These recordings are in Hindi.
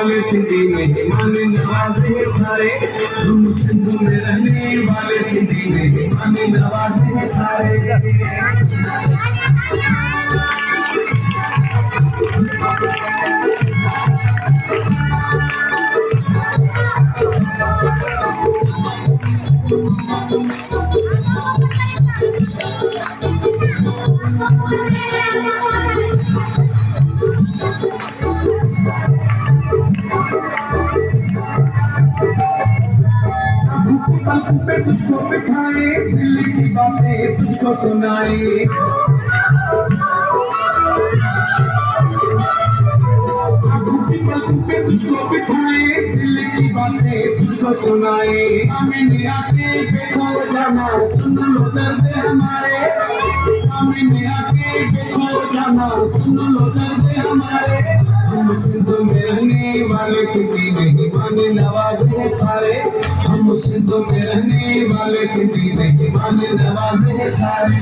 वाले सिंधी मेहमान नवाजे सारे, हम सिंध में रहने वाले सिंधी मेहमान नवाजे सारे। पलकों पे तुझको बिठाए, दिल की बातें तुझको सुनाए। पलकों पे तुझको बिठाए, दिल की बातें तुझको सुनाए। सामने आके देखो जाना, सुन लो दर्द हमारे। सामने आके देखो जाना, सुन लो दर्द हमारे। हम सिंध में रहने वाले सिंधी मेहमान नवाजे सारे, हम सिंध में रहने वाले सिंधी मेहमान नवाजे सारे।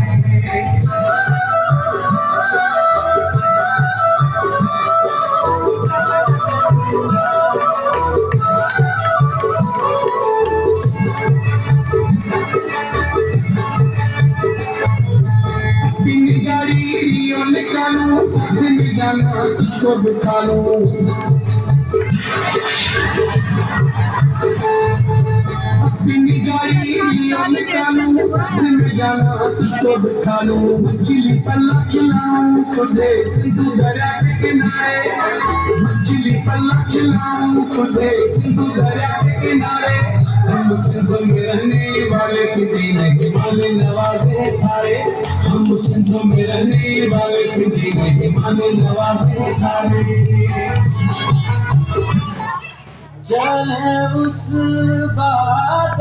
अपनी गाड़ी निकालूं, साथ में जाना तुझको बिठा लूं। अपनी गाड़ी निकालूं, साथ में जाना तुझको बिठा लूं। मछली पल्ला खिलाऊं तुझे सिंधु दरिया के किनारे। मछली पल्ला खिलाऊं तुझे सिंधु दरिया के किनारे। हम सिंध में रहने वाले सिंधी मेहमान नवाजे सारे, हम सिंध में रहने वाले सिंधी मेहमान नवाजे सारे। जल उस बात